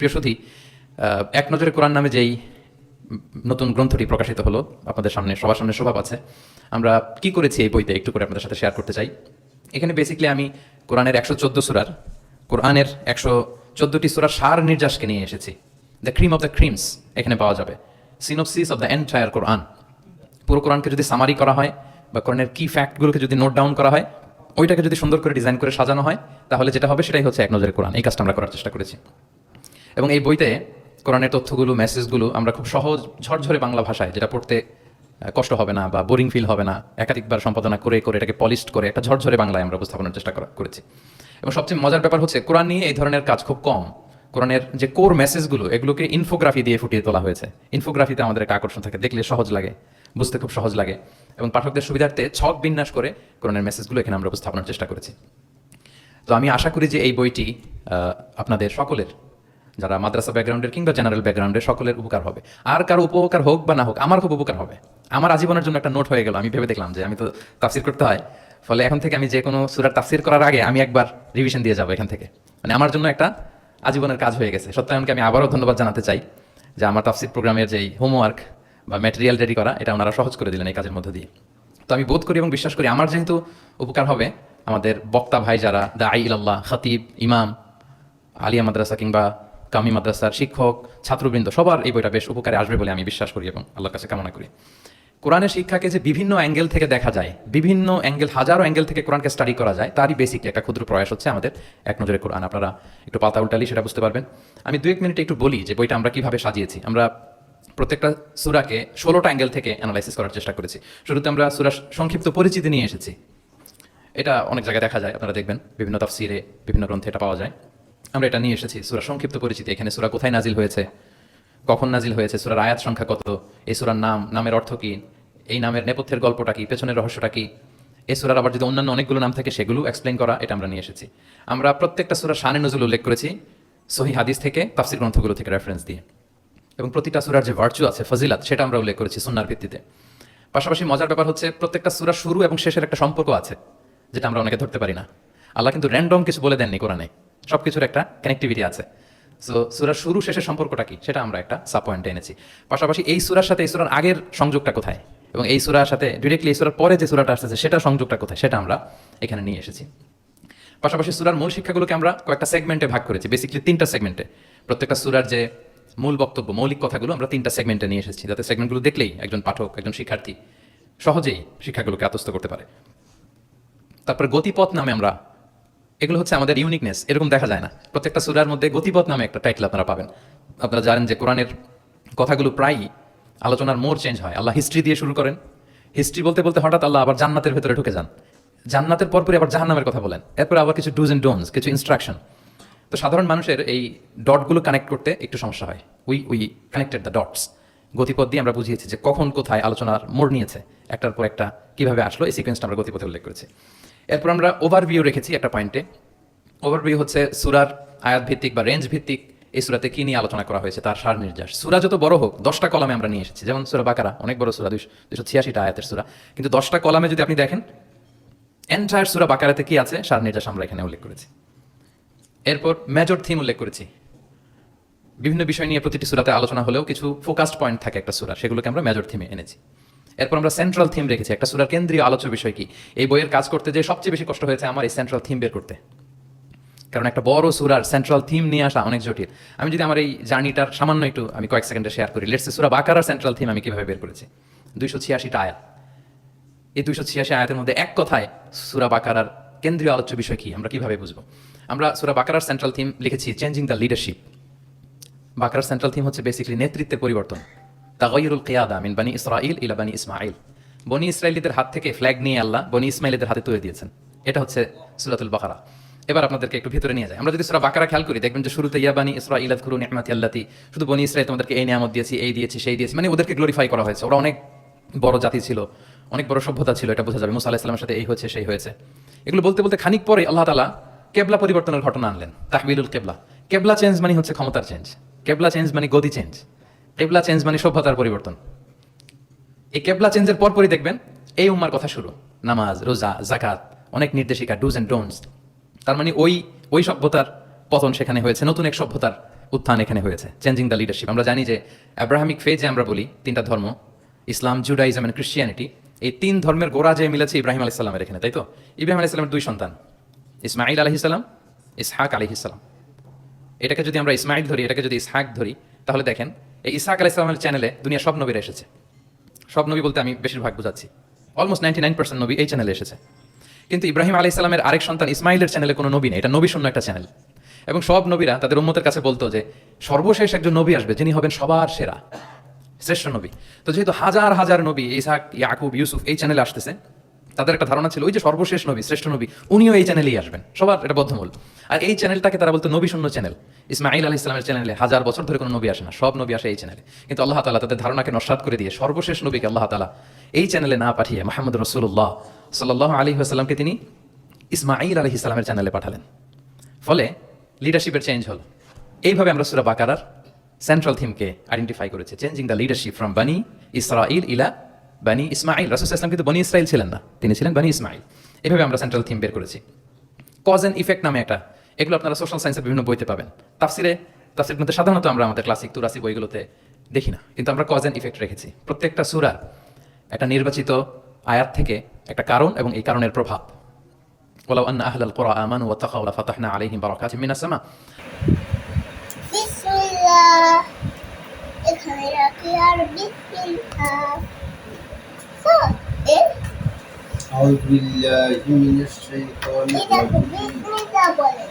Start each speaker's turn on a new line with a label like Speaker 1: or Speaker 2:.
Speaker 1: প্রিয় সুধী, এক নজরে কোরআন নামে যেই নতুন গ্রন্থটি প্রকাশিত হলো আপনাদের সামনে সবার সামনে শোভা পাচ্ছে, আমরা কি করেছি এই বইতে একটু করে আপনাদের সাথে শেয়ার করতে চাই। এখানে বেসিক্যালি আমি কোরআনের 114 সূরার কোরআনের 114টি সূরার সার নির্যাসকে নিয়ে এসেছি। The cream of the creams এখানে পাওয়া যাবে, সিনোপসিস অফ দ্য এন্টায়ার কোরআন। পুরো কোরআনকে যদি সামারি করা হয় বা কোরআনের কি ফ্যাক্টগুলোকে যদি নোট ডাউন করা হয়, ওইটাকে যদি সুন্দর করে ডিজাইন করে সাজানো হয়, তাহলে যেটা হবে সেটাই হচ্ছে এক নজরে কোরআন। এই কাজটা আমরা করার চেষ্টা করেছি এবং এই বইতে কোরআনের তথ্যগুলো, মেসেজগুলো আমরা খুব সহজ ঝরঝরে বাংলা ভাষায়, যেটা পড়তে কষ্ট হবে না বা বোরিং ফিল হবে না, একাধিকবার সম্পাদনা করে করে এটাকে পলিশড করে একটা ঝরঝরে বাংলায় আমরা উপস্থাপনের চেষ্টা করেছি। এবং সবচেয়ে মজার ব্যাপার হচ্ছে কোরআন নিয়ে এই ধরনের কাজ খুব কম। কোরআনের যে কোর মেসেজগুলো, এগুলোকে ইনফোগ্রাফি দিয়ে ফুটিয়ে তোলা হয়েছে। ইনফোগ্রাফিতে আমাদের একটা আকর্ষণ থাকে, দেখলে সহজ লাগে, বুঝতে খুব সহজ লাগে এবং পাঠকদের সুবিধার্থে ছক বিন্যাস করে কোরআনের মেসেজগুলো এখানে আমরা উপস্থাপনের চেষ্টা করেছি। তো আমি আশা করি যে এই বইটি আপনাদের সকলের, যারা মাদ্রাসা ব্যাকগ্রাউন্ডের কিংবা জেনারেল ব্যাকগ্রাউন্ডের, সকলের উপকার হবে। আর কারো উপকার হোক বা না হোক, আমার খুব উপকার হবে। আমার আজীবনের জন্য একটা নোট হয়ে গেল। আমি ভেবে দেখলাম যে আমি তো তাফসির করতে হয়, ফলে এখন থেকে আমি যে কোনো সূরার তাফসির করার আগে আমি একবার রিভিশন দিয়ে যাবো এখান থেকে। মানে আমার জন্য একটা আজীবনের কাজ হয়ে গেছে। সত্যায়নকে আমি আবারও ধন্যবাদ জানাতে চাই যে আমার তাফসির প্রোগ্রামের যেই হোমওয়ার্ক বা ম্যাটেরিয়াল রেডি করা, এটা ওনারা সহজ করে দিলেন এই কাজের মধ্যে দিয়ে। তো আমি বোধ করি এবং বিশ্বাস করি আমার যেহেতু উপকার হবে, আমাদের বক্তা ভাই যারা দাঈ ইলাল্লাহ, খতিব, ইমাম, আলিয়া মাদ্রাসা কিংবা কামি মাদ্রাসার শিক্ষক, ছাত্রবৃন্দ, সবার এই বইটা বেশ উপকারে আসবে বলে আমি বিশ্বাস করি এবং আল্লাহর কাছে কামনা করি। কোরআনের শিক্ষাকে যে বিভিন্ন অ্যাঙ্গেল থেকে দেখা যায়, বিভিন্ন অ্যাঙ্গেল, হাজারো অ্যাঙ্গেল থেকে কোরআনকে স্টাডি করা যায়, তারই বেসিকলি একটা ক্ষুদ্র প্রয়াস হচ্ছে আমাদের এক নজরে কোরআন। আপনারা একটু পাতা উল্টালি সেটা বুঝতে পারবেন। আমি 2-1 মিনিটে একটু বলি যে বইটা আমরা কিভাবে সাজিয়েছি। আমরা প্রত্যেকটা সূরাকে 16টা অ্যাঙ্গেল থেকে অ্যানালাইসিস করার চেষ্টা করেছি। শুরুতে আমরা সূরার সংক্ষিপ্ত পরিচিতি নিয়ে এসেছি। এটা অনেক জায়গায় দেখা যায়, আপনারা দেখবেন বিভিন্ন তাফসিরে, বিভিন্ন গ্রন্থে এটা পাওয়া যায়। আমরা এটা নিয়ে এসেছি সূরার সংক্ষিপ্ত পরিচিতি। এখানে সূরা কোথায় নাজিল হয়েছে, কখন নাজিল হয়েছে, সূরার আয়াত সংখ্যা কত, এই সূরার নাম, নামের অর্থ কী, এই নামের নেপথ্যের গল্পটা কি, পেছনের রহস্যটা কি, এই সূরার আবার যদি অন্যান্য অনেকগুলো নাম থাকে সেগুলো এক্সপ্লেন করা, এটা আমরা নিয়ে এসেছি। আমরা প্রত্যেকটা সূরার শানে নজুল উল্লেখ করেছি সহিহ হাদিস থেকে, তাফসির গ্রন্থগুলো থেকে রেফারেন্স দিয়ে। এবং প্রতিটা সূরার যে ভার্চু আছে, ফজিলাত, সেটা আমরা উল্লেখ করেছি সুন্নাহর ভিত্তিতে। পাশাপাশি মজার ব্যাপার হচ্ছে প্রত্যেকটা সূরার শুরু এবং শেষের একটা সম্পর্ক আছে, যেটা আমরা অনেকে ধরতে পারি না। আল্লাহ কিন্তু র্যান্ডম কিছু বলে দেননি কোরআনে, সব কিছুর একটা কানেক্টিভিটি আছে। সো সূরার শুরু শেষের সম্পর্কটা কি, সেটা আমরা একটা সাব পয়েন্টে এনেছি। পাশাপাশি এই সূরার সাথে এই সূরার আগের সংযোগটা কোথায়, এবং এই সূরার সাথে ডিরেক্টলি এই সূরার পরে যে সূরাটা আসছে সেটা সংযোগটা কোথায়, সেটা আমরা এখানে নিয়ে এসেছি। পাশাপাশি সূরার মূল শিক্ষাগুলোকে আমরা কয়েকটা সেগমেন্টে ভাগ করেছি, বেসিক্যালি 3টা সেগমেন্টে। প্রত্যেকটা সূরার যে মূল বক্তব্য, মৌলিক কথাগুলো আমরা 3টা সেগমেন্টে নিয়ে এসেছি, যাতে সেগমেন্টগুলো দেখলেই একজন পাঠক, একজন শিক্ষার্থী সহজেই শিক্ষাগুলোকে আত্মস্থ করতে পারে। তারপর গতিপথ নামে আমরা, এগুলো হচ্ছে আমাদের ইউনিকনেস, এরকম দেখা যায় না। প্রত্যেকটা সূরার মধ্যে গতিপথ নামে একটা টাইটেল আপনারা পাবেন। আপনারা জানেন যে কোরআনের কথাগুলো প্রায়ই আলোচনার মোড় চেঞ্জ হয়। আল্লাহ হিস্ট্রি দিয়ে শুরু করেন, হিস্ট্রি বলতে বলতে হঠাৎ আল্লাহ আবার জান্নাতের ভেতরে ঢুকে যান, জান্নাতের পরপরই আবার জাহান্নামের কথা বলেন, এরপরে আবার কিছু ডুজ এন্ড ডোনস, কিছু ইনস্ট্রাকশন। তো সাধারণ মানুষের এই ডটগুলো কানেক্ট করতে একটু সমস্যা হয়। We connected the dots. গতিপথ দিয়ে আমরা বুঝিয়েছি যে কখন কোথায় আলোচনার মোড় নিয়েছে, একটার পর একটা কিভাবে আসলো, এই সিকোয়েন্সটা আমরা গতিপথে উল্লেখ করেছি। এরপর আমরা ওভারভিউ রেখেছি একটা পয়েন্টে। ওভারভিউ হচ্ছে সূরার আয়াত ভিত্তিক বা রেঞ্জ ভিত্তিক এই সূরাতে কি নিয়ে আলোচনা করা হয়েছে তার সার নির্যাস। সূরা যত বড় হোক, 10টা কলামে আমরা নিয়ে এসেছি। যেমন সূরা বাকারা অনেক বড় সূরা, 286টা আয়াতের সূরা, কিন্তু 10টা কলামে যদি আপনি দেখেন এন্টায়ার সূরা বাকারাতে কি আছে, সার নির্যাস আমরা এখানে উল্লেখ করেছি। এরপর মেজর থিম উল্লেখ করেছি। বিভিন্ন বিষয় নিয়ে প্রতিটি সূরাতে আলোচনা হলেও কিছু ফোকাসড পয়েন্ট থাকে একটা সূরা, সেগুলোকে আমরা মেজর থিমে এনেছি। এরপর আমরা সেন্ট্রাল থিম রেখেছি, একটা সূরার কেন্দ্রীয় আলোচ্য বিষয় কি। এই বইয়ের কাজ করতে যে সবচেয়ে বেশি কষ্ট হয়েছে আমার এই সেন্ট্রাল থিম বের করতে, কারণ একটা বড় সূরার সেন্ট্রাল থিম নিয়ে আসা অনেক জটিল। আমি যদি আমার এই জার্নিটার সামান্য একটু আমি কয়েক সেকেন্ডে শেয়ার করি। লেটস সে সূরা বাকারার সেন্ট্রাল থিম আমি কিভাবে বের করেছি। 286টা আয়াত, এই 286 আয়াতের মধ্যে এক কথায় সূরা বাকারার কেন্দ্রীয় আলোচ্য বিষয় কি আমরা কিভাবে বুঝবো। আমরা সূরা বাকারার সেন্ট্রাল থিম লিখেছি চেঞ্জিং দ্য লিডারশিপ। বাকারার সেন্ট্রাল থিম হচ্ছে বেসিক্যালি নেতৃত্বের পরিবর্তন। তাগায়ুরুল কিয়াদা মিন বানি ইসরাঈল ইলা বানি ইসমাঈল। বনি ইসরাঈলীদের হাত থেকে ফ্ল্যাগ নিয়ে আল্লাহ বনি ইসমাঈলীদের হাতে তুলে দিয়েছেন। এটা হচ্ছে সূরাতুল বাকারা। এবার আপনাদেরকে একটু ভিতরে নিয়ে যায়। আমরা যদি সূরা বাকারা খেয়াল করি, দেখবেন যে শুরুতে ইয়া বানি ইসরাঈল আযকুরু নি'মাতি আল্লাতী, শুধু বনি ইসরাঈল তোমাদেরকে এই নিয়ামত দিয়েছি, এই দিয়েছি, সেই দিয়েছি, মানে ওদেরকে গ্লোরিফাই করা হয়েছে। ওরা অনেক বড় জাতি ছিল, অনেক বড় সভ্যতা ছিল, এটা বোঝা যাবে। মুসা আলাইহিস সালামের সাথে এই হয়েছে, সেই হয়েছে। এগুলো বলতে বলতে খানিক পরে আল্লাহ তাআলা কেবলা পরিবর্তনের ঘটনা আনলেন, তাহবিলুল কেবলা। কেবলা চেঞ্জ মানে হচ্ছে ক্ষমতার চেঞ্জ, কেবলা চেঞ্জ মানে গদি চেঞ্জ, কেবলা চেঞ্জ মানে সভ্যতার পরিবর্তন। এই কেবলা চেঞ্জের পরপরই দেখবেন এই উম্মার কথা শুরু, নামাজ, রোজা, যাকাত, অনেক নির্দেশিকা, ডুজ এন্ড ডোন্টস। তার মানে ওই সভ্যতার পতন সেখানে হয়েছে, নতুন এক সভ্যতার উত্থান এখানে হয়েছে, চেঞ্জিং দ্য লিডারশিপ। আমরা জানি যে অ্যাব্রাহামিক ফেজে আমরা বলি তিনটা ধর্ম, ইসলাম, জুডাইজম এন্ড ক্রিশ্চিয়ানিটি, এই তিন ধর্মের গোড়া যে মিলেছে ইব্রাহিম আলাইহিস সালামের এখানে, তাই তো? ইব্রাহিম আলাইহিস সালামের দুই সন্তান, ইসমাইল আলাইহিস সালাম, ইসহাক আলাইহিস সালাম। এটাকে যদি আমরা ইসমাইল ধরি, এটাকে যদি ইসহাক ধরি, তাহলে দেখেন এই ইসহাক আলাইহিস সালামের চ্যানেলে দুনিয়া সব নবীরা এসেছে। সব নবী বলতে আমি বেশিরভাগ বুঝাচ্ছি, অলমোস্ট 99% নবী এই চ্যানেলে এসেছে। কিন্তু ইব্রাহিম আলাইহিস সালামের আরেক সন্তান ইসমাইলের চ্যানেলে কোনো নবী নেই, এটা নবী শূন্য একটা চ্যানেল। এবং সব নবীরা তাদের উম্মতের কাছে বলতো যে সর্বশেষ একজন নবী আসবে যিনি হবেন সবার সেরা, শ্রেষ্ঠ নবী। তো যেহেতু হাজার হাজার নবী ইসহাক, ইয়াকুব, ইউসুফ এই চ্যানেলে আসতেছে, তাদের একটা ধারণা ছিল ওই যে সর্বশেষ নবী, শ্রেষ্ঠ নবী, উনিও এই চ্যানেলেই আসবেন, সবার এটা বদ্ধমূল। আর এই চ্যানেলটাকে তারা বলতো নবী শূন্য চ্যানেল। ইসমাইল আলাইহিস সালামের চ্যানেলে হাজার বছর ধরে কোনো নবী আসে না, সব নবী আসে এই চ্যানেলে। কিন্তু আল্লাহ তাআলা তাদের ধারণাকে নস্যাৎ করে দিয়ে সর্বশেষ নবীকে আল্লাহ তাআলা এই চ্যানেলে না পাঠিয়ে মুহাম্মদ রাসূলুল্লাহ সাল্লাল্লাহু আলাইহি ওয়াসাল্লামকে তিনি ইসমাইল আলাইহিস সালামের চ্যানেলে পাঠালেন। ফলে লিডারশিপের চেঞ্জ হলো। এইভাবে আমরা সূরা বাকারার সেন্ট্রাল থিমকে আইডেন্টিফাই করেছে, চেঞ্জিং দ্য লিডারশিপ ফ্রম বানি ইসরাইল ইলা বানি ইসমাইল। রাসূল সাল্লাল্লাহু আলাইহি ওয়াসাল্লাম কিন্তু বনি ইসরাইল ছিলেন না, তিনি ছিলেন বানি ইসমাইল। এভাবে আমরা সেন্ট্রাল থিম বের করেছি। কজ এন্ড ইফেক্ট নামে একটা, এগুলো আপনারা সোশ্যাল সায়েন্সের বিভিন্ন বইতে পাবেন। তাফসির মধ্যে সাধারণত আমরা আমাদের ক্লাসিক তুরাসি বইগুলোতে দেখি না, কিন্তু আমরা কজ এন্ড ইফেক্ট রেখেছি। প্রত্যেকটা সূরার একটা নির্বাচিত আয়াত থেকে একটা কারণ এবং এই কারণের প্রভাব। ওয়ালাউ আন্না আহলাল কুরা আমানু ওয়াত্তাকাউ লাফাতাহনা আলাইহিম বারাকাতিম মিনাস সামা।
Speaker 2: বিসমিল্লাহ, এখানে রাখি আর বিসমিল্লাহ। এর
Speaker 3: أعوذ بالله من الشيطان
Speaker 2: এটা
Speaker 3: الرجيم
Speaker 2: বিসমিল্লাহ বলে।